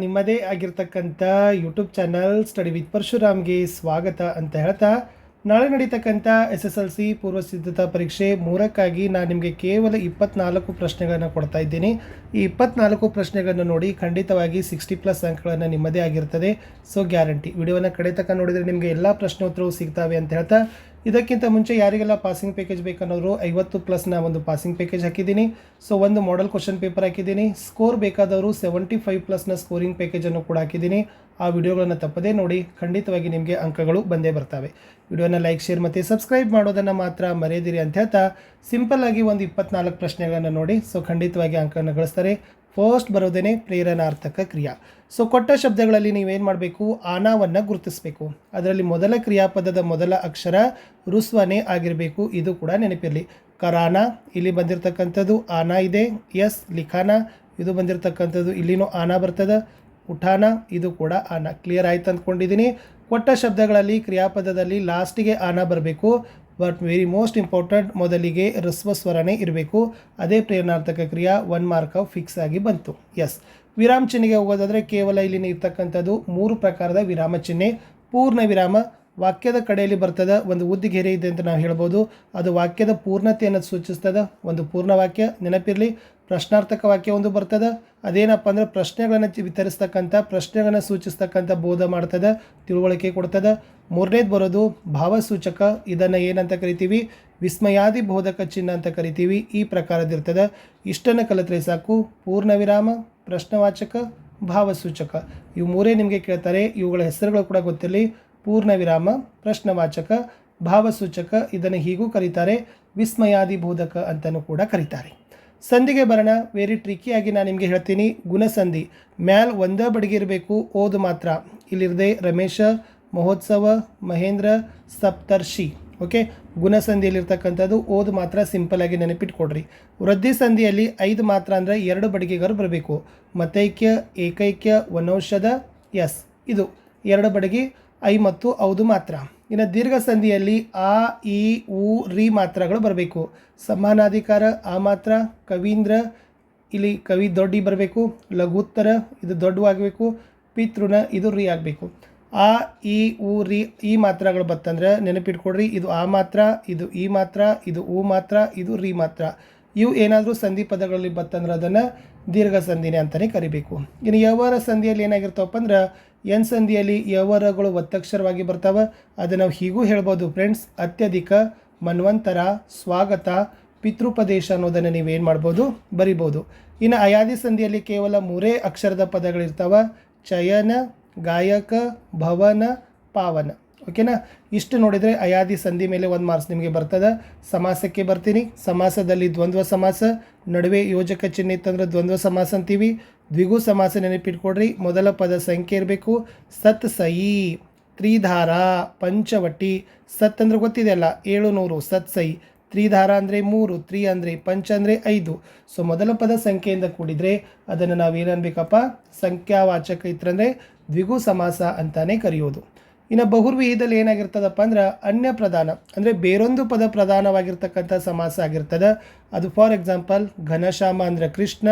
ನಿಮ್ಮದೇ ಆಗಿರ್ತಕ್ಕಂಥ YouTube channel study with ಪರಶುರಾಮ್ಗೆ ಸ್ವಾಗತ ಅಂತ ಹೇಳ್ತಾ, ನಾಳೆ ನಡೀತಕ್ಕಂಥ SSLC ಪೂರ್ವ ಸಿದ್ಧತಾ ಪರೀಕ್ಷೆ 3ಕ್ಕಾಗಿ ನಾನು ನಿಮಗೆ ಕೇವಲ 24 ಪ್ರಶ್ನೆಗಳನ್ನು ಕೊಡ್ತಾ ಇದ್ದೀನಿ. ಈ 24 ಪ್ರಶ್ನೆಗಳನ್ನು ನೋಡಿ ಖಂಡಿತವಾಗಿ 60+ ಅಂಕಗಳನ್ನು ನಿಮ್ಮದೇ ಆಗಿರ್ತದೆ. So guarantee. ವಿಡಿಯೋನ ಕಡೆ ತನಕ ನೋಡಿದರೆ ನಿಮಗೆ ಎಲ್ಲ ಪ್ರಶ್ನೋತ್ತರವು ಸಿಗ್ತವೆ ಅಂತ ಹೇಳ್ತಾ, ಇದಕ್ಕಿಂತ ಮುಂಚೆ ಯಾರಿಗೆಲ್ಲ ಪಾಸಿಂಗ್ ಪ್ಯಾಕೇಜ್ ಬೇಕನ್ನೋರು 50+ ಒಂದು ಪಾಸಿಂಗ್ ಪ್ಯಾಕೇಜ್ ಹಾಕಿದ್ದೀನಿ. ಸೊ ಒಂದು ಮಾಡೆಲ್ ಕ್ವಶನ್ ಪೇಪರ್ ಹಾಕಿದ್ದೀನಿ. ಸ್ಕೋರ್ ಬೇಕಾದವರು 75+ ಸ್ಕೋರಿಂಗ್ ಪ್ಯಾಕೇಜನ್ನು ಕೂಡ ಹಾಕಿದ್ದೀನಿ. ಆ ವಿಡಿಯೋಗಳನ್ನು ತಪ್ಪದೇ ನೋಡಿ, ಖಂಡಿತವಾಗಿ ನಿಮಗೆ ಅಂಕಗಳು ಬಂದೇ ಬರ್ತವೆ. ವಿಡಿಯೋನ ಲೈಕ್, ಶೇರ್ ಮತ್ತು ಸಬ್ಸ್ಕ್ರೈಬ್ ಮಾಡೋದನ್ನು ಮಾತ್ರ ಮರೆಯದಿರಿ ಅಂತ ಹೇಳ್ತಾ, ಸಿಂಪಲ್ಲಾಗಿ ಒಂದು 24 ಪ್ರಶ್ನೆಗಳನ್ನು ನೋಡಿ. ಸೊ ಖಂಡಿತವಾಗಿ ಅಂಕವನ್ನು ಗಳಿಸ್ತಾರೆ. ಫಸ್ಟ್ ಬರೋದೇನೆ ಪ್ರೇರಣಾರ್ಥಕ ಕ್ರಿಯಾ. ಸೊ ಕೊಟ್ಟ ಶಬ್ದಗಳಲ್ಲಿ ನೀವೇನು ಮಾಡಬೇಕು, ಆನಾವನ್ನು ಗುರುತಿಸಬೇಕು. ಅದರಲ್ಲಿ ಮೊದಲ ಕ್ರಿಯಾಪದದ ಮೊದಲ ಅಕ್ಷರ ರುಸ್ವನೇ ಆಗಿರಬೇಕು. ಇದು ಕೂಡ ನೆನಪಿರಲಿ. ಕರಾನ ಇಲ್ಲಿ ಬಂದಿರತಕ್ಕಂಥದ್ದು ಆನ ಇದೆ. ಎಸ್ ಲಿಖಾನ ಇದು ಬಂದಿರತಕ್ಕಂಥದ್ದು ಇಲ್ಲಿನೂ ಆನ ಬರ್ತದೆ. ಉಠಾನ ಇದು ಕೂಡ ಆನ. ಕ್ಲಿಯರ್ ಆಯ್ತು ಅಂದ್ಕೊಂಡಿದ್ದೀನಿ. ಕೊಟ್ಟ ಶಬ್ದಗಳಲ್ಲಿ ಕ್ರಿಯಾಪದದಲ್ಲಿ ಲಾಸ್ಟಿಗೆ ಆನ ಬರಬೇಕು. ಬಟ್ ವೆರಿ ಮೋಸ್ಟ್ ಇಂಪಾರ್ಟೆಂಟ್, ಮೊದಲಿಗೆ ಹ್ರಸ್ವ ಸ್ವರನೇ ಇರಬೇಕು. ಅದೇ ಪ್ರೇರಣಾರ್ಥಕ ಕ್ರಿಯಾ. 1 ಮಾರ್ಕ್ ಫಿಕ್ಸ್ ಆಗಿ ಬಂತು. ಎಸ್. ವಿರಾಮ ಚಿಹ್ನೆಗೆ ಹೋಗೋದಾದರೆ ಕೇವಲ ಇಲ್ಲಿ ಇರ್ತಕ್ಕಂಥದ್ದು 3 ಪ್ರಕಾರದ ವಿರಾಮ ಚಿಹ್ನೆ. ಪೂರ್ಣ ವಿರಾಮ ವಾಕ್ಯದ ಕಡೆಯಲ್ಲಿ ಬರ್ತದೆ. ಒಂದು ಉದ್ದಿಗೆರೆ ಇದೆ ಅಂತ ನಾವು ಹೇಳ್ಬೋದು. ಅದು ವಾಕ್ಯದ ಪೂರ್ಣತೆಯನ್ನು ಸೂಚಿಸ್ತದೆ. ಒಂದು ಪೂರ್ಣ ವಾಕ್ಯ ನೆನಪಿರಲಿ. ಪ್ರಶ್ನಾರ್ಥಕ ವಾಕ್ಯ ಒಂದು ಬರ್ತದೆ. ಅದೇನಪ್ಪ ಅಂದರೆ ಪ್ರಶ್ನೆಗಳನ್ನು ವಿತರಿಸ್ತಕ್ಕಂಥ, ಪ್ರಶ್ನೆಗಳನ್ನು ಸೂಚಿಸ್ತಕ್ಕಂಥ ಬೋಧ ಮಾಡ್ತದೆ, ತಿಳುವಳಿಕೆ ಕೊಡ್ತದೆ. ಮೂರನೇದು ಬರೋದು ಭಾವಸೂಚಕ. ಇದನ್ನು ಏನಂತ ಕರಿತೀವಿ, ವಿಸ್ಮಯಾದಿ ಬೋಧಕ ಚಿಹ್ನೆ ಅಂತ ಕರಿತೀವಿ. ಈ ಪ್ರಕಾರದಿರ್ತದೆ. ಇಷ್ಟನ್ನು ಕಲಿತ್ರೆ ಸಾಕು. ಪೂರ್ಣ ವಿರಾಮ, ಪ್ರಶ್ನವಾಚಕ, ಭಾವಸೂಚಕ ಇವು ಮೂರೇ ನಿಮಗೆ ಕೇಳ್ತಾರೆ. ಇವುಗಳ ಹೆಸರುಗಳು ಕೂಡ ಗೊತ್ತಿರಲಿ. ಪೂರ್ಣ ವಿರಾಮ, ಪ್ರಶ್ನವಾಚಕ, ಭಾವಸೂಚಕ. ಇದನ್ನು ಹೀಗೂ ಕರೀತಾರೆ. ವಿಸ್ಮಯಾದಿ ಬೋಧಕ ಅಂತಲೂ ಕೂಡ ಕರೀತಾರೆ. ಸಂಧಿಗೆ ಬರೋಣ. ವೆರಿ ಟ್ರಿಕಿಯಾಗಿ ನಾನು ನಿಮಗೆ ಹೇಳ್ತೀನಿ. ಗುಣಸಂಧಿ ಮ್ಯಾಲ್ ಒಂದೇ ಬಡಿಗೆ ಇರಬೇಕು. ಓದು ಮಾತ್ರ ಇಲ್ಲಿರದೆ. ರಮೇಶ, ಮಹೋತ್ಸವ, ಮಹೇಂದ್ರ, ಸಪ್ತರ್ಷಿ. ಓಕೆ. ಗುಣಸಂಧಿಯಲ್ಲಿರ್ತಕ್ಕಂಥದ್ದು ಓದು ಮಾತ್ರ. ಸಿಂಪಲ್ಲಾಗಿ ನೆನಪಿಟ್ಕೊಡ್ರಿ. ವೃದ್ಧಿ ಸಂಧಿಯಲ್ಲಿ 5 ಮಾತ್ರ ಅಂದರೆ 2 ಬಡಿಗೆಗಾರು ಬರಬೇಕು. ಮತೈಕ್ಯ, ಏಕೈಕ್ಯ, ವನೌಷಧ. ಎಸ್ ಇದು 2 ಬಡಿಗೆ ಐ ಮತ್ತು ಔದು ಮಾತ್ರ. ಇನ್ನು ದೀರ್ಘ ಸಂಧಿಯಲ್ಲಿ ಆ, ಈ, ಉ, ರಿ ಮಾತ್ರಗಳು ಬರಬೇಕು. ಸಮಾನಾಧಿಕಾರ ಆ ಮಾತ್ರ. ಕವೀಂದ್ರ ಇಲ್ಲಿ ಕವಿ ದೊಡ್ಡಿ ಬರಬೇಕು. ಲಘುತ್ತರ ಇದು ದೊಡ್ಡವಾಗಬೇಕು. ಪಿತೃನ ಇದು ರಿ ಆಗಬೇಕು. ಆ, ಈ, ಉ, ರಿ ಈ ಮಾತ್ರಗಳು ಬರ್ತಂದ್ರೆ ನೆನಪಿಟ್ಕೊಡ್ರಿ. ಇದು ಆ ಮಾತ್ರ, ಇದು ಈ ಮಾತ್ರ, ಇದು ಉ ಮಾತ್ರ, ಇದು ರಿ ಮಾತ್ರ. ಇವು ಏನಾದರೂ ಸಂಧಿ ಪದಗಳಲ್ಲಿ ಬರ್ತಂದ್ರೆ ಅದನ್ನು ದೀರ್ಘ ಸಂಧಿನೇ ಅಂತಲೇ ಕರಿಬೇಕು. ಇನ್ನು ಯವರ ಸಂಧಿಯಲ್ಲಿ ಏನಾಗಿರ್ತಾವಪ್ಪ ಅಂದ್ರೆ, ಎನ್ ಸಂಧಿಯಲ್ಲಿ ಯವರಗಳು ಒತ್ತಕ್ಷರವಾಗಿ ಬರ್ತಾವೆ. ಅದನ್ನು ನಾವು ಹೀಗೂ ಹೇಳ್ಬೋದು ಫ್ರೆಂಡ್ಸ್. ಅತ್ಯಧಿಕ, ಮನ್ವಂತರ, ಸ್ವಾಗತ, ಪಿತೃಪದೇಶ ಅನ್ನೋದನ್ನು ನೀವೇನು ಮಾಡ್ಬೋದು, ಬರಿಬೋದು. ಇನ್ನು ಅಯಾದಿ ಸಂಧಿಯಲ್ಲಿ ಕೇವಲ 3 ಅಕ್ಷರದ ಪದಗಳಿರ್ತಾವೆ. ಚಯನ, ಗಾಯಕ, ಭವನ, ಪಾವನ. ಓಕೆನಾ. ಇಷ್ಟು ನೋಡಿದರೆ ಅಯಾದಿ ಸಂಧಿ ಮೇಲೆ 1 ಮಾರ್ಕ್ಸ್ ನಿಮಗೆ ಬರ್ತದೆ. ಸಮಾಸಕ್ಕೆ ಬರ್ತೀನಿ. ಸಮಾಸದಲ್ಲಿ ದ್ವಂದ್ವ ಸಮಾಸ, ನಡುವೆ ಯೋಜಕ ಚಿಹ್ನೆ ಇತ್ತಂದ್ರೆ ದ್ವಂದ್ವ ಸಮಾಸ ಅಂತೀವಿ. ದ್ವಿಗು ಸಮಾಸ ನೆನಪಿಟ್ಕೊಡ್ರಿ. ಮೊದಲ ಪದ ಸಂಖ್ಯೆ ಇರಬೇಕು. ಸತ್ ಸಯಿ, ತ್ರಿಧಾರ, ಪಂಚವಟಿ. ಸತ್ ಅಂದರೆ ಗೊತ್ತಿದೆ ಅಲ್ಲ, 700. ಸತ್ ಸೈ. ತ್ರಿಧಾರ ಅಂದರೆ 3, ತ್ರಿ ಅಂದರೆ ಪಂಚ ಅಂದರೆ 5. ಸೊ ಮೊದಲ ಪದ ಸಂಖ್ಯೆಯಿಂದ ಕೂಡಿದರೆ ಅದನ್ನು ನಾವೇನನ್ಬೇಕಪ್ಪ, ಸಂಖ್ಯಾವಾಚಕ ಇತ್ತಂದರೆ ದ್ವಿಗು ಸಮಾಸ ಅಂತಾನೆ ಕರೆಯೋದು. ಇನ್ನು ಬಹುರ್ವಿಹಿದಲ್ಲಿ ಏನಾಗಿರ್ತದಪ್ಪ ಅಂದ್ರೆ ಅನ್ಯ ಪ್ರಧಾನ ಅಂದರೆ ಬೇರೊಂದು ಪದ ಪ್ರಧಾನವಾಗಿರ್ತಕ್ಕಂಥ ಸಮಾಸ ಆಗಿರ್ತದೆ. ಅದು ಫಾರ್ ಎಕ್ಸಾಂಪಲ್ ಘನಶ್ಯಾಮ ಅಂದರೆ ಕೃಷ್ಣ,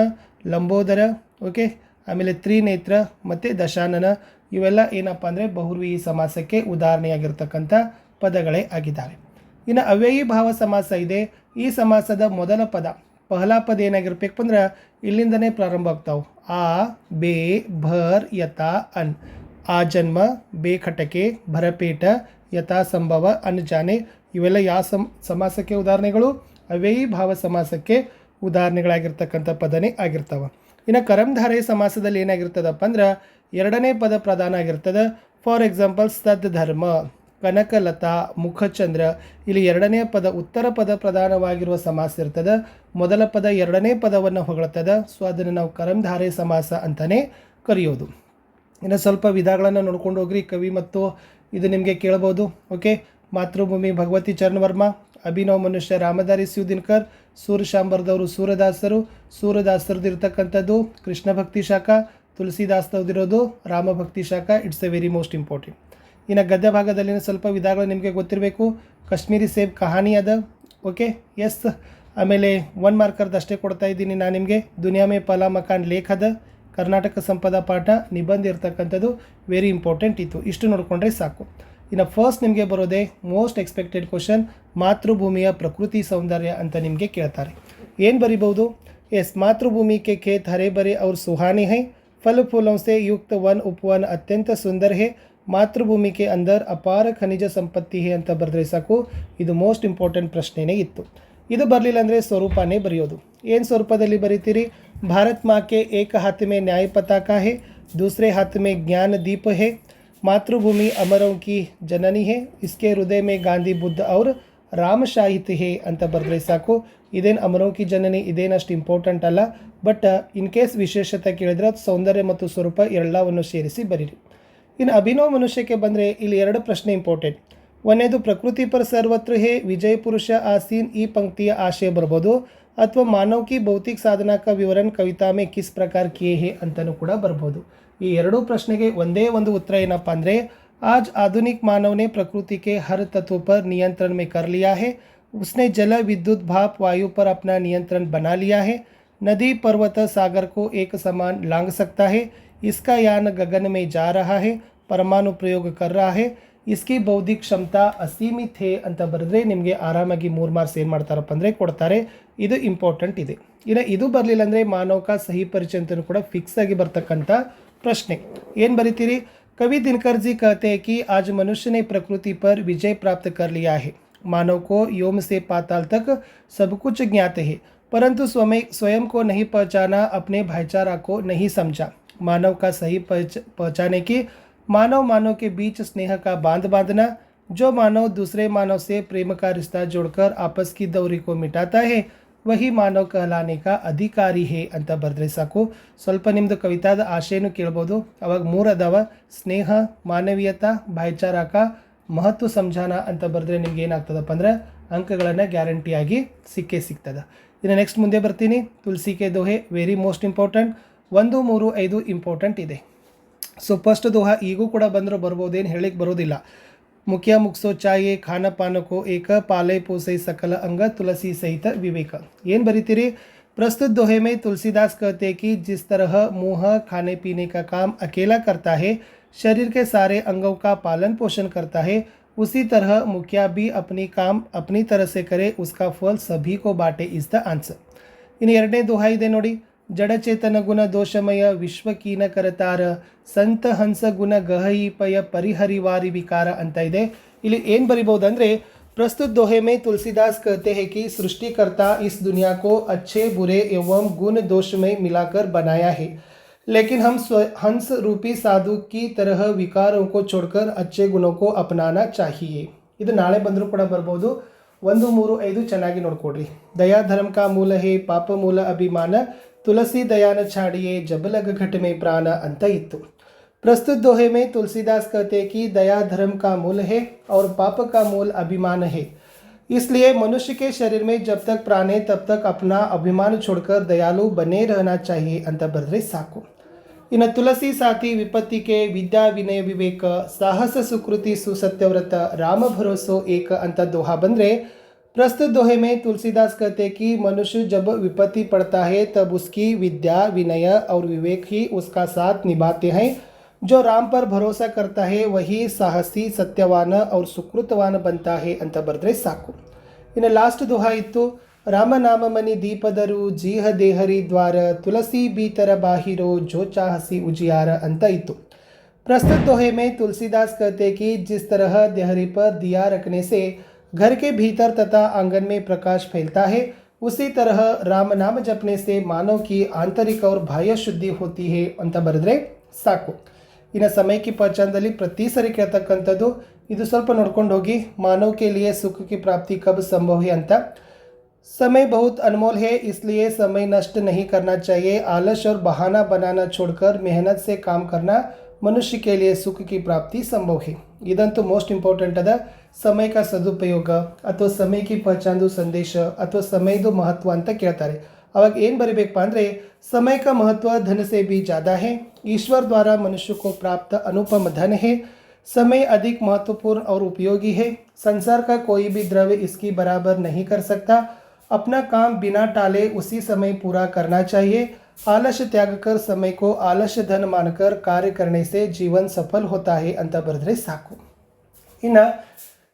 ಲಂಬೋದರ. ಓಕೆ. ಆಮೇಲೆ ತ್ರಿನೇತ್ರ ಮತ್ತು ದಶಾನನ. ಇವೆಲ್ಲ ಏನಪ್ಪ ಅಂದರೆ ಬಹುರ್ವಿಹಿ ಸಮಾಸಕ್ಕೆ ಉದಾಹರಣೆಯಾಗಿರ್ತಕ್ಕಂಥ ಪದಗಳೇ ಆಗಿದ್ದಾವೆ. ಇನ್ನು ಅವ್ಯಯಿ ಭಾವ ಸಮಾಸ ಇದೆ. ಈ ಸಮಾಸದ ಮೊದಲ ಪದ ಪಹಲಾ ಪದ ಏನಾಗಿರ್ಬೇಕು ಅಂದ್ರೆ ಇಲ್ಲಿಂದನೇ ಪ್ರಾರಂಭ ಆಗ್ತಾವೆ. ಆ, ಬೇ, ಭರ್, ಯಥಾ, ಅನ್. ಆ ಜನ್ಮ, ಬೇ ಖಟಕೆ, ಭರಪೇಟ, ಯಥಾ ಸಂಭವ, ಅನ್ ಜಾನೆ. ಇವೆಲ್ಲ ಯಾವ ಸಮಾಸಕ್ಕೆ ಉದಾಹರಣೆಗಳು? ಅವ್ಯಯಿ ಭಾವ ಸಮಾಸಕ್ಕೆ ಉದಾಹರಣೆಗಳಾಗಿರ್ತಕ್ಕಂಥ ಪದನೇ ಆಗಿರ್ತವೆ. ಇನ್ನು ಕರಮಧಾರಯ ಸಮಾಸದಲ್ಲಿ ಏನಾಗಿರ್ತದಪ್ಪ ಅಂದ್ರೆ 2ನೇ ಪದ ಪ್ರಧಾನ ಆಗಿರ್ತದೆ. ಫಾರ್ ಎಕ್ಸಾಂಪಲ್ ಸದ್ ಧರ್ಮ, ಕನಕಲತಾ, ಮುಖಚಂದ್ರ. ಇಲ್ಲಿ 2ನೇ ಪದ ಉತ್ತರ ಪದ ಪ್ರಧಾನವಾಗಿರುವ ಸಮಾಸ ಇರ್ತದೆ. ಮೊದಲ ಪದ 2ನೇ ಪದವನ್ನು ಹೊಗಳ್ತದೆ. ಸೊ ಅದನ್ನು ನಾವು ಕರಮಧಾರಯ ಸಮಾಸ ಅಂತಲೇ ಕರೆಯೋದು. ಇನ್ನು ಸ್ವಲ್ಪ ವಿಧಗಳನ್ನು ನೋಡ್ಕೊಂಡು ಹೋಗ್ರಿ. ಕವಿ ಮತ್ತು ಇದು ನಿಮಗೆ ಕೇಳ್ಬೋದು. ಓಕೆ. ಮಾತೃಭೂಮಿ ಭಗವತಿ ಚರಣ್ ವರ್ಮ, ಅಭಿನವ್ ಮನುಷ್ಯ ರಾಮಧಾರಿ ಶಿವದಿನಕರ್, ಸೂರ್ಯಶಾಂಬರ್ದವರು ಸೂರದಾಸರು. ಸೂರದಾಸರದ್ದು ಇರ್ತಕ್ಕಂಥದ್ದು ಕೃಷ್ಣ ಭಕ್ತಿ ಶಾಖ. ತುಳಸಿದಾಸರದಿರೋದು ರಾಮಭಕ್ತಿ ಶಾಖ. It's A very most important. ಇನ್ನು ಗದ್ಯ ಭಾಗದಲ್ಲಿನ ಸ್ವಲ್ಪ ವಿಧಗಳು ನಿಮಗೆ ಗೊತ್ತಿರಬೇಕು. ಕಾಶ್ಮೀರಿ ಸೇಬ್ ಕಹಾನಿ ಅದ. ಓಕೆ. ಎಸ್. ಆಮೇಲೆ 1 ಮಾರ್ಕರ್ದು ಅಷ್ಟೇ ಕೊಡ್ತಾ ಇದ್ದೀನಿ ನಾನು ನಿಮಗೆ. ದುನಿಯಾ ಮೇ ಪಹಲಾ ಮಕಾನ್ ಲೇಖ್ ಅದ. ಕರ್ನಾಟಕ ಸಂಪದ ಪಾಠ, ನಿಬಂಧ ಇರ್ತಕ್ಕಂಥದ್ದು ವೆರಿ ಇಂಪಾರ್ಟೆಂಟ್ ಇತ್ತು. ಇಷ್ಟು ನೋಡಿಕೊಂಡ್ರೆ ಸಾಕು. ಇನ್ನು ಫಸ್ಟ್ ನಿಮಗೆ ಬರೋದೇ ಮೋಸ್ಟ್ ಎಕ್ಸ್ಪೆಕ್ಟೆಡ್ ಕ್ವಶನ್, ಮಾತೃಭೂಮಿಯ ಪ್ರಕೃತಿ ಸೌಂದರ್ಯ ಅಂತ ನಿಮಗೆ ಕೇಳ್ತಾರೆ. ಏನು ಬರಿಬೋದು? ಎಸ್, मातृभूमि के खेत हरे भरे और सुहाने हैं, फल फूलों से युक्त वन उपवन अत्यंत सुंदर है, ಮಾತೃಭೂಮಿ ಕೆ ಅಂದರ್ ಅಪಾರ ಖನಿಜ ಸಂಪತ್ತಿ ಹೇ ಅಂತ ಬರೆದ್ರೆ ಸಾಕು. ಇದು ಮೋಸ್ಟ್ ಇಂಪಾರ್ಟೆಂಟ್ ಪ್ರಶ್ನೆನೇ ಇತ್ತು. ಇದು ಬರಲಿಲ್ಲ ಅಂದರೆ ಸ್ವರೂಪನೇ ಬರೆಯೋದು. ಏನು ಸ್ವರೂಪದಲ್ಲಿ ಬರೀತೀರಿ? ಭಾರತ್ ಮಾँ के एक हाथ में न्याय पताका है, दूसरे हाथ में ज्ञान दीप है, मातृभूमि अमरों की जननी है, इसके हृदय में ಗಾಂಧಿ ಬುದ್ಧ और ರಾಮ ಶಾಹಿತ್ ಹೇ ಅಂತ ಬರೆದ್ರೆ ಸಾಕು. ಇದೇನು ಅಮರೋं की ಜನನಿ ಇದೇನಷ್ಟು ಇಂಪಾರ್ಟೆಂಟ್ ಅಲ್ಲ, ಬಟ್ ಇನ್ ಕೇಸ್ ವಿಶೇಷತೆ ಕೇಳಿದ್ರೆ ಸೌಂದರ್ಯ ಮತ್ತು ಸ್ವರೂಪ ಎಲ್ಲವನ್ನು ಸೇರಿಸಿ ಬರೀರಿ. ಇನ್ನು ಅಭಿನವ ಮನುಷ್ಯಕ್ಕೆ ಬಂದರೆ ಇಲ್ಲಿ ಎರಡು ಪ್ರಶ್ನೆ ಇಂಪಾರ್ಟೆಂಟ್. ಒಂದನೇದು ಪ್ರಕೃತಿ ಪರ ಸರ್ವತ್ರ ಹೇ ವಿಜಯ ಪುರುಷ ಆಸೀನ್, ಈ ಪಂಕ್ತಿಯ ಆಶಯ ಬರ್ಬೋದು, ಅಥವಾ ಮಾನವ್ ಕಿ ಭೌತಿಕ ಸಾಧನಾ ಕ ವಿವರಣ ಕವಿತಾ ಮೇ ಕಿಸ್ ಪ್ರಕಾರ ಕಿಯೇ ಹೇ ಅಂತಲೂ ಕೂಡ ಬರ್ಬೋದು. ಈ ಎರಡೂ ಪ್ರಶ್ನೆಗೆ ಒಂದೇ ಒಂದು ಉತ್ತರ ಏನಪ್ಪ ಅಂದರೆ, आज आधुनिक मानव ने प्रकृति के हर तत्व पर नियंत्रण में कर लिया है, उसने जल विद्युत भाप वायु पर अपना नियंत्रण बना लिया है, नदी पर्वत सागर को एक समान लांघ सकता है, इसका यान गगन में जा रहा है, परमाणु प्रयोग कर रहा है, इसकी बौद्धिक क्षमता असीमित है ಅಂತ ಬರೆದ್ರೆ ನಿಮಗೆ ಆರಾಮಾಗಿ 3 ಮಾರ್ಕ್ಸ್ ಏನು ಮಾಡ್ತಾರಪ್ಪ ಅಂದರೆ ಕೊಡ್ತಾರೆ. ಇದು ಇಂಪಾರ್ಟೆಂಟ್ ಇದೆ. ಇನ್ನು ಇದು ಬರಲಿಲ್ಲ ಅಂದರೆ ಮಾನವಕ ಸಹಿ ಪರಿಚಯ ಅಂತಲೂ ಕೂಡ ಫಿಕ್ಸ್ ಆಗಿ ಬರ್ತಕ್ಕಂಥ ಪ್ರಶ್ನೆ. ಏನು ಬರಿತೀರಿ? कवि दिनकर जी कहते हैं कि आज मनुष्य ने प्रकृति पर विजय प्राप्त कर लिया है, मानव को व्योम से पाताल तक सब कुछ ज्ञात है, परंतु स्वयं को नहीं पहचाना, अपने भाईचारा को नहीं समझा. मानव का सही पहचाने की मानव के बीच स्नेह का बांध बांधना, जो मानव दूसरे मानव से प्रेम का रिश्ता जोड़कर आपस की दूरी को मिटाता है, वही ಮಾನವ कहलाने का अधिकारी है ಅಂತ ಬರೆದ್ರೆ ಸಾಕು. ಸ್ವಲ್ಪ ನಿಮ್ಮದು ಕವಿತಾದ ಆಶಯನೂ ಕೇಳ್ಬೋದು. ಅವಾಗ 3 ಅದಾವ: ಸ್ನೇಹ, ಮಾನವೀಯತಾ, ಭಾಯ್ಚಾರಕ, ಮಹತ್ವ ಸಂಜಾನ ಅಂತ ಬರೆದ್ರೆ ನಿಮ್ಗೆ ಏನಾಗ್ತದಪ್ಪ ಅಂದ್ರೆ ಅಂಕಗಳನ್ನು ಗ್ಯಾರಂಟಿಯಾಗಿ ಸಿಗ್ತದೆ. ಇನ್ನು ನೆಕ್ಸ್ಟ್ ಮುಂದೆ ಬರ್ತೀನಿ. ತುಳಸಿ ಕೆ ದೋಹೆ ವೆರಿ ಮೋಸ್ಟ್ ಇಂಪಾರ್ಟೆಂಟ್. 1, 3, 5 ಇಂಪಾರ್ಟೆಂಟ್ ಇದೆ. ಸೊ ಫಸ್ಟ್ ದೋಹ ಈಗೂ ಕೂಡ ಬಂದರೂ ಬರ್ಬೋದೇನು ಹೇಳಿಕ್ಕೆ ಬರೋದಿಲ್ಲ. मुखिया मुखसो चाहिए खाना पान को एक पाले पोसे सकल अंग तुलसी सहित विवेक. ಏನು ಬರೀತೀರಿ? प्रस्तुत दोहे में तुलसीदास कहते हैं कि जिस तरह मुँह खाने पीने का काम अकेला करता है, शरीर के सारे अंगों का पालन पोषण करता है, उसी तरह मुखिया भी अपनी काम अपनी तरह से करे, उसका फल सभी को बांटे. इस द आंसर. ಇನ್ನು ಎರಡನೇ ದೋಹ ಇದೆ ನೋಡಿ. ಜಡಚೇತನ ಗುಣ ದೋಷಮಯ ವಿಶ್ವಕೀನ ಕರತಾರ, ಸಂತ ಹಂಸ ಗುಣ ಗಹೀಪಯ ಪರಿಹರಿವಾರಿ ವಿಕಾರ ಅಂತ ಇದೆ. ಇಲ್ಲಿ ಏನು ಬರಿಬಹುದು ಅಂದರೆ, प्रस्तुत दोहे में तुलसीदास कहते हैं कि सृष्टिकर्ता इस दुनिया को अच्छे बुरे एवं गुण दोष में मिलाकर बनाया है, लेकिन हम हंस रूपी साधु की तरह विकारों को छोड़कर अच्छे गुणों को अपनाना चाहिए. ಇದು ನಾಳೆ ಬಂದರೂ ಕೂಡ ಬರ್ಬೋದು. 1, 3, 5 ಚೆನ್ನಾಗಿ ನೋಡ್ಕೊಡ್ರಿ. दया धर्म का मूल है, पाप मूल अभिमान, तुलसी दयान छाड़िए जब लग घट में प्राण ಅಂತ ಇತ್ತು. प्रस्तुत दोहे में तुलसीदास कहते हैं कि दया धर्म का मूल है और पाप का मूल अभिमान है, इसलिए मनुष्य के शरीर में जब तक प्राण है तब तक अपना अभिमान छोड़कर दयालु बने रहना चाहिए ಅಂತ ಬರೆದ್ರೆ ಸಾಕು. ಇನ್ನು ತುಳಸಿ ಸಾಥಿ ವಿಪತ್ತಿ के विद्या विनय विवेक, साहस सुकृति सुसत्यव्रत, राम भरोसो एक ಅಂತ दोहा ಬಂದರೆ, प्रस्तुत दोहे में तुलसीदास कहते हैं कि मनुष्य जब विपत्ति पड़ता है तब उसकी विद्या विनय और विवेक ही उसका साथ निभाते हैं. जो राम पर भरोसा करता है वही साहसी सत्यवान और सुकृतवान बनता है ಅಂತ ಬರೆದ್ರೆ ಸಾಕು. ಇನ್ನು ಲಾಸ್ಟ್ ದೋಹಾ ಇತ್ತು. ರಾಮನಾಮ ಮನಿ ದೀಪದರು ಜೀಹ ದೇಹರಿ ದ್ವಾರ, ತುಳಸಿ ಬೀತರ ಬಾಹಿರೋ ಜೋ ಚಾಹಸಿ ಉಜಿಯಾರ ಅಂತ ಇತ್ತು. प्रस्तुत दोहे में तुलसीदास कहते हैं कि जिस तरह देहरी पर दिया रखने से घर के भीतर तथा आंगन में प्रकाश फैलता है, उसी तरह राम नाम जपने से मानव की आंतरिक और बाह्य शुद्धि होती है ಅಂತ ಬರೆದ್ರೆ ಸಾಕು. ಇನ್ನು ಸಮಯಕ್ಕೆ ಪಹಚಾನದಲ್ಲಿ ಪ್ರತಿ ಸರಿ ಕೇಳ್ತಕ್ಕಂಥದ್ದು ಇದು ಸ್ವಲ್ಪ ನೋಡ್ಕೊಂಡು ಹೋಗಿ. मानव के लिए सुख की प्राप्ति कब संभव है ಅಂತ. समय बहुत अनमोल है, इसलिए समय नष्ट नहीं करना चाहिए. आलस और बहाना बनाना छोड़कर मेहनत से काम करना मनुष्य के लिए सुख की प्राप्ति संभव है. ಇದಂತೂ ಮೋಸ್ಟ್ ಇಂಪಾರ್ಟೆಂಟ್ ಅದ. ಸಮಯ का ಸದುಪಯೋಗ ಅಥವಾ ಸಮಯಕ್ಕೆ ಪಹಚಾನದು ಸಂದೇಶ ಅಥವಾ ಸಮಯದ ಮಹತ್ವ ಅಂತ ಕೇಳ್ತಾರೆ. ಅವಾಗ ಏನು ಬರೀಬೇಕಪ್ಪ ಅಂದರೆ, समय का महत्व धन से भी ज़्यादा है, ईश्वर द्वारा मनुष्य को प्राप्त अनुपम धन है, समय अधिक महत्वपूर्ण और उपयोगी है, संसार का कोई भी द्रव्य इसकी बराबर नहीं कर सकता, अपना काम बिना टाले उसी समय पूरा करना चाहिए, आलस्य त्याग कर समय को आलस्य धन मानकर कार्य करने से जीवन सफल होता है ಅಂತ ಬರೆದ್ರೆ ಸಾಕು. ಇನ್ನು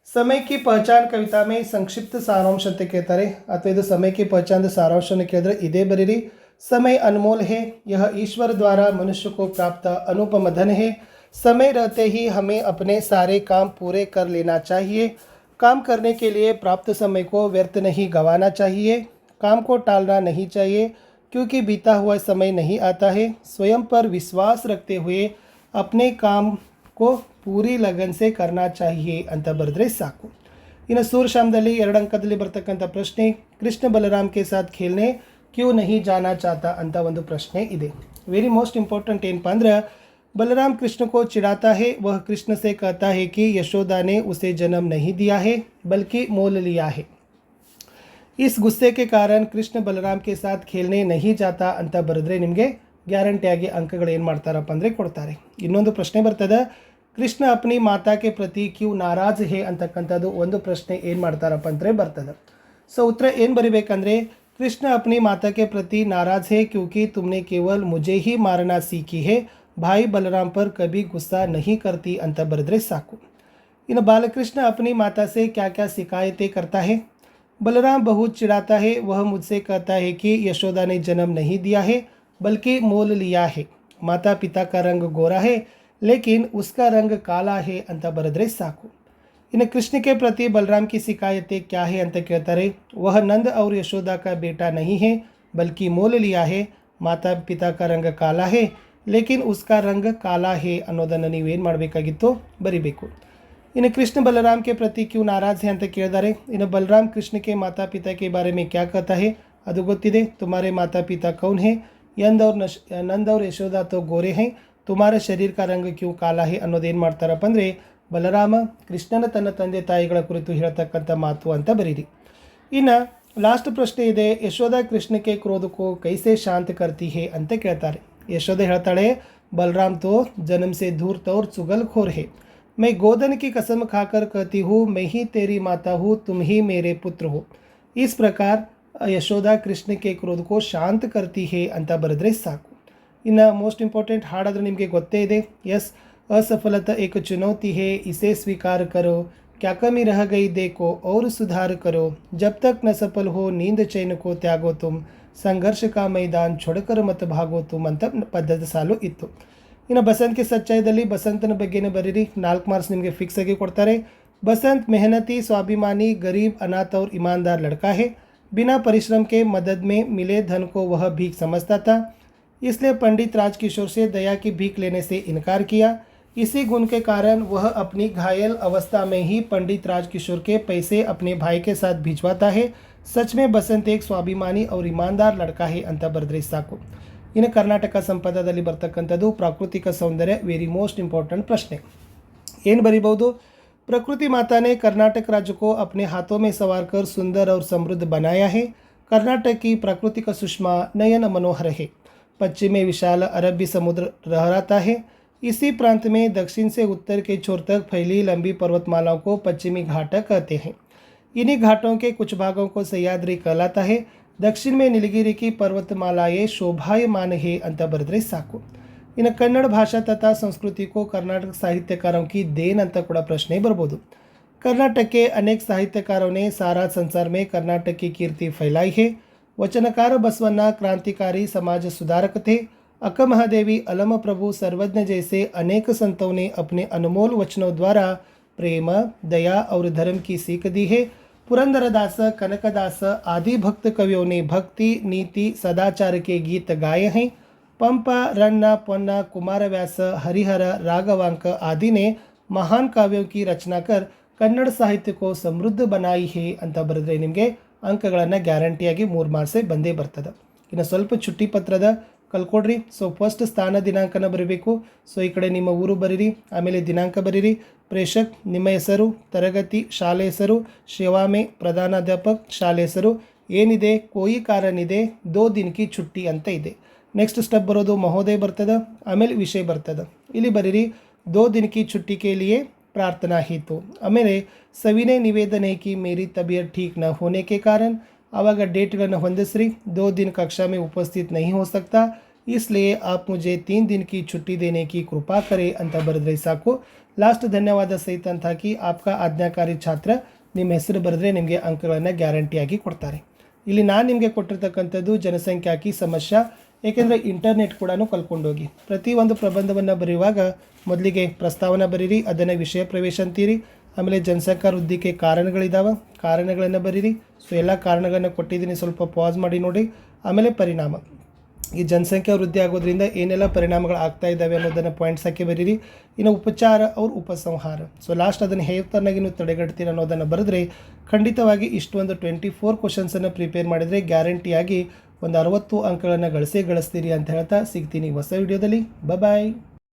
समय की पहचान कविता में संक्षिप्त सारांश ಅಂತ ಕೇಳ್ತಾರೆ ಅಥವಾ ಇದು समय की पहचान सारांशವನ್ನು ಕೇಳಿದ್ರೆ ಇದೇ ಬರೀರಿ. समय अनमोल है, यह ईश्वर द्वारा मनुष्य को प्राप्त अनुपम धन है. समय रहते ही हमें अपने सारे काम पूरे कर लेना चाहिए. काम करने के लिए प्राप्त समय को व्यर्थ नहीं गंवाना चाहिए. काम को टालना नहीं चाहिए क्योंकि बीता हुआ समय नहीं आता है. स्वयं पर विश्वास रखते हुए अपने काम को पूरी लगन से करना चाहिए ಅಂತ ಬರೆದ್ರೆ ಸಾಕು. ಇನ್ನು ಸೂರ್ಯಶಾಮದಲ್ಲಿ 2 ಅಂಕದಲ್ಲಿ ಬರ್ತಕ್ಕಂಥ ಪ್ರಶ್ನೆ, ಕೃಷ್ಣ ಬಲರಾಮ್ ಕೆ ಸಾಥ್ ಖೇಲ್ನೆ ಕ್ಯೂ ನಹಿ ಜಾನಾ ಚಾಹತಾ ಅಂತ ಒಂದು ಪ್ರಶ್ನೆ ಇದೆ. ವೆರಿ ಮೋಸ್ಟ್ ಇಂಪಾರ್ಟೆಂಟ್ ಏನಪ್ಪ ಅಂದ್ರೆ, बलराम कृष्ण को चिढ़ाता है, वह कृष्ण से कहता है कि यशोदा ने उसे जन्म नहीं दिया है बल्कि मोल लिया है. इस गुस्से के कारण कृष्ण बलराम के साथ खेलने नहीं जाता ಅಂತ ಬರೆದ್ರೆ ನಿಮಗೆ ಗ್ಯಾರಂಟಿಯಾಗಿ ಅಂಕಗಳು ಏನು ಮಾಡ್ತಾರಪ್ಪ ಅಂದರೆ ಕೊಡ್ತಾರೆ. ಇನ್ನೊಂದು ಪ್ರಶ್ನೆ ಬರ್ತದೆ, ಕೃಷ್ಣ ಅಪ್ನಿ ಮಾತಾ ಕೆ ಪ್ರತಿ ಕ್ಯೂ ನಾರಾಜ್ ಹೇ ಅಂತಕ್ಕಂಥದ್ದು ಒಂದು ಪ್ರಶ್ನೆ ಏನು ಮಾಡ್ತಾರಪ್ಪ ಅಂದರೆ ಬರ್ತದೆ. ಸೊ ಉತ್ತರ ಏನು ಬರಿಬೇಕಂದ್ರೆ, कृष्ण अपनी माता के प्रति नाराज़ है क्योंकि तुमने केवल मुझे ही मारना सीखी है, भाई बलराम पर कभी गुस्सा नहीं करती ಅಂತ ಬರೆದ್ರೆ ಸಾಕು. इन बालकृष्ण अपनी माता से क्या क्या शिकायतें करता है. बलराम बहुत चिढ़ाता है, वह मुझसे कहता है कि यशोदा ने जन्म नहीं दिया है बल्कि मोल लिया है. माता पिता का रंग गोरा है लेकिन उसका रंग काला है ಅಂತ ಬರೆದ್ರೆ ಸಾಕು. इन्हें कृष्ण के प्रति बलराम की शिकायतें क्या है ಅಂತ ಕೇಳ್ತಾರೆ. वह नंद और यशोदा का बेटा नहीं है बल्कि मोल लिया है. माता पिता का रंग काला है लेकिन उसका रंग काला है ಅನ್ನೋದನ್ನು ನೀವೇನು ಮಾಡಬೇಕಾಗಿತ್ತು ಬರಿಬೇಕು. इन्हें कृष्ण बलराम के प्रति क्यों नाराज़ है ಅಂತ ಕೇಳಿದ್ದಾರೆ. इन्हें बलराम कृष्ण के माता पिता के बारे में क्या कहता है ಅದು ಗೊತ್ತಿದೆ. तुम्हारे माता पिता कौन है, नंद और यशोदा तो गोरे हैं, तुम्हारे शरीर का रंग क्यों काला है ಅನ್ನೋದೇನು ಮಾಡ್ತಾರಪ್ಪ ಅಂದರೆ, ಬಲರಾಮ ಕೃಷ್ಣನ ತನ್ನ ತಂದೆ ತಾಯಿಗಳ ಕುರಿತು ಹೇಳ್ತಕ್ಕಂಥ ಮಾತು ಅಂತ ಬರೀರಿ. ಇನ್ನು ಲಾಸ್ಟ್ ಪ್ರಶ್ನೆ ಇದೆ, ಯಶೋಧ ಕೃಷ್ಣಕ್ಕೆ ಕ್ರೋಧಕ್ಕೋ ಕೈಸೆ ಶಾಂತ ಕರ್ತಿ ಹೇ ಅಂತ ಕೇಳ್ತಾರೆ. ಯಶೋಧ ಹೇಳ್ತಾಳೆ, बलराम तो जन्म से धूर्त और चुगलखोर है. मैं गोधन की कसम खाकर कहती हूँ, मैं ही तेरी माता हूँ, तुम ही मेरे पुत्र हो. इस प्रकार यशोदा कृष्ण के क्रोध को शांत करती है ಅಂತ ಬರೆದ್ರೆ ಸಾಕು. ಇನ್ನು ಮೋಸ್ಟ್ ಇಂಪಾರ್ಟೆಂಟ್ ಹಾಡಾದ್ರೆ ನಿಮಗೆ ಗೊತ್ತೇ ಇದೆ. ಎಸ್, असफलता एक चुनौती है, इसे स्वीकार करो, क्या कमी रह गई देखो और सुधार करो, जब तक न सफल हो नींद चैन को त्यागो तुम, संघर्ष का मैदान छोड़कर मत भागो तुम ಅಂತ ಪದ್ಯದ ಸಾಲು ಇತ್ತು. ಇನ್ನು ಬಸಂತ್ಗೆ ಸಚ್ಚಾಯದಲ್ಲಿ ಬಸಂತನ ಬಗ್ಗೆನೇ ಬರೀರಿ. 4 ಮಾರ್ಕ್ಸ್ ನಿಮಗೆ ಫಿಕ್ಸ್ ಆಗಿ ಕೊಡ್ತಾರೆ. बसंत मेहनती, स्वाभिमानी, गरीब, अनाथ और ईमानदार लड़का है. बिना परिश्रम के मदद में मिले धन को वह भीख समझता था, इसलिए पंडित राजकिशोर से दया की भीख लेने से इनकार किया. इसी गुण के कारण वह अपनी घायल अवस्था में ही पंडित राजकिशोर के पैसे अपने भाई के साथ भिजवाता है. सच में बसंत एक स्वाभिमानी और ईमानदार लड़का है ಅಂತ ಬರೆದ್ರೆ ಸಾಕು. ಇನ್ನು ಕರ್ನಾಟಕ ಸಂಪದದಲ್ಲಿ ಬರ್ತಕ್ಕಂಥದ್ದು ಪ್ರಾಕೃತಿಕ ಸೌಂದರ್ಯ, ವೆರಿ ಮೋಸ್ಟ್ ಇಂಪಾರ್ಟೆಂಟ್ ಪ್ರಶ್ನೆ. ಏನು ಬರಿಬಹುದು, प्रकृति माता ने कर्नाटक राज्य को अपने हाथों में संवार कर सुंदर और समृद्ध बनाया है. कर्नाटक की प्रकृति का सुषमा नयन मनोहर है. पश्चिम में विशाल अरबी समुद्र लहराता है. इसी प्रांत में दक्षिण से उत्तर के छोर तक फैली लंबी पर्वतमालाओं को पश्चिमी घाट कहते हैं. इन्हीं घाटों के कुछ भागों को सह्याद्री कहलाता है. दक्षिण में नीलगिरी की पर्वतमालाएं शोभायमान है ಅಂತ ಬರೆದ್ರೆ ಸಾಕು. ಇನ್ನು ಕನ್ನಡ ಭಾಷಾ तथा संस्कृति को कर्नाटक साहित्यकारों की देन ಅಂತ ಕೂಡ ಪ್ರಶ್ನೆ ಬರ್ಬೋದು. कर्नाटक के अनेक साहित्यकारों ने सारा संसार में कर्नाटक की कीर्ति फैलाई है. वचनकार बसवन्ना क्रांतिकारी समाज सुधारक थे. अक्कमहादेवी, अलम प्रभु, सर्वज्ञ जैसे अनेक संतों ने अपने अनमोल वचनों द्वारा प्रेम, दया और धर्म की सीख दी है. पुरंदरदास, कनकदास आदि भक्त कवियों ने भक्ति, नीति, सदाचार के गीत गाए हैं. पंप, रन्ना, पोन्ना, कुमारव्यास, हरिहर, राघवांक आदि ने महान काव्यों की रचना कर कन्नड़ साहित्य को समृद्ध बनाई है ಅಂತ ಬರೆದ್ರೆ ನಿಮಗೆ ಅಂಕಗಳನ್ನು ಗ್ಯಾರಂಟಿಯಾಗಿ 3 ಮಾರ್ಕ್ಸೇ ಬಂದೇ ಬರ್ತದೆ. ಇನ್ನು ಸ್ವಲ್ಪ ಚುಟ್ಟಿ ಪತ್ರದ ಕಲ್ಕೊಡ್ರಿ. ಸೊ ಫಸ್ಟ್ ಸ್ಥಾನ ದಿನಾಂಕನ ಬರೀಬೇಕು. ಸೊ ಈ ಕಡೆ ನಿಮ್ಮ ಊರು ಬರೀರಿ, ಆಮೇಲೆ ದಿನಾಂಕ ಬರೀರಿ. ಪ್ರೇಷಕ್ ನಿಮ್ಮ ಹೆಸರು, ತರಗತಿ, ಶಾಲೆ ಹೆಸರು, ಸೇವಾಮೆ, ಪ್ರಧಾನಾಧ್ಯಾಪಕ, ಶಾಲೆ ಹೆಸರು ಏನಿದೆ, ಕೋಯಿ ಕಾರಣ ಇದೆ, 2 दिन की छुट्टी ಅಂತ ಇದೆ. नेक्स्ट स्टेप बरोದು महोदय बರ್ತದೆ, ಆಮೇಲೆ ವಿಷಯ ಬರ್ತದೆ. ಇಲ್ಲಿ ಬರೀರಿ 2 दिन की छुट्टी के लिए प्रार्थना हेतु. आमेले सविनय निवेदन है कि मेरी तबीयत ठीक न होने के कारण आवाग डेटಗಳನ್ನು ಹೊಂದಿಸ್ರಿ. 2 दिन कक्षा में उपस्थित नहीं हो सकता, इसलिए आप मुझे 3 दिन की छुट्टी देने की कृपा करें ಅಂತ ಬರೆದ್ರೆ ಸಾಕು. ಲಾಸ್ಟ್ ಧನ್ಯವಾದ ಸಹಿತ ಅಂತ ಹಾಕಿ ಆಪ್ಕಾ ಆಜ್ಞಾಕಾರಿ ಛಾತ್ರ ನಿಮ್ಮ ಹೆಸರು ಬರೆದ್ರೆ ನಿಮಗೆ ಅಂಕಗಳನ್ನು ಗ್ಯಾರಂಟಿಯಾಗಿ ಕೊಡ್ತಾರೆ. ಇಲ್ಲಿ ನಾನು ನಿಮಗೆ ಕೊಟ್ಟಿರ್ತಕ್ಕಂಥದ್ದು ಜನಸಂಖ್ಯಾಕಿ ಸಮಸ್ಯೆ, ಏಕೆಂದರೆ ಇಂಟರ್ನೆಟ್ ಕೂಡ ಕಲ್ಕೊಂಡೋಗಿ. ಪ್ರತಿಯೊಂದು ಪ್ರಬಂಧವನ್ನು ಬರೆಯುವಾಗ ಮೊದಲಿಗೆ ಪ್ರಸ್ತಾವನೆ ಬರೀರಿ, ಅದನ್ನು ವಿಷಯ ಪ್ರವೇಶ ಅಂತೀರಿ. ಆಮೇಲೆ ಜನಸಂಖ್ಯಾ ವೃದ್ಧಿಗೆ ಕಾರಣಗಳಿದ್ದಾವೆ, ಕಾರಣಗಳನ್ನು ಬರೀರಿ. ಸೊ ಎಲ್ಲ ಕಾರಣಗಳನ್ನು ಕೊಟ್ಟಿದ್ದೀನಿ, ಸ್ವಲ್ಪ ಪಾಸ್ ಮಾಡಿ ನೋಡಿ. ಆಮೇಲೆ ಪರಿಣಾಮ, ಈ ಜನಸಂಖ್ಯಾ ವೃದ್ಧಿ ಆಗೋದ್ರಿಂದ ಏನೆಲ್ಲ ಪರಿಣಾಮಗಳು ಆಗ್ತಾ ಇದ್ದಾವೆ ಅನ್ನೋದನ್ನು ಪಾಯಿಂಟ್ಸ್ ಹಾಕಿ ಬರೀರಿ. ಇನ್ನು ಉಪಚಾರ ಅವ್ರ ಉಪಸಂಹಾರ, ಸೊ ಲಾಸ್ಟ್ ಅದನ್ನು ಹೇಗೆ ತರನಾಗಿ ನೀವು ತಡೆಗಟ್ತೀರ ಅನ್ನೋದನ್ನು ಬರೆದ್ರೆ ಖಂಡಿತವಾಗಿ ಇಷ್ಟೊಂದು 24 ಕ್ವಶನ್ಸನ್ನು ಪ್ರಿಪೇರ್ ಮಾಡಿದರೆ ಗ್ಯಾರಂಟಿಯಾಗಿ ಒಂದು 60 ಅಂಕಗಳನ್ನು ಗಳಿಸ್ತೀರಿ ಅಂತ ಹೇಳ್ತಾ ಸಿಗ್ತೀನಿ ಹೊಸ ವಿಡಿಯೋದಲ್ಲಿ. ಬಾಯ್.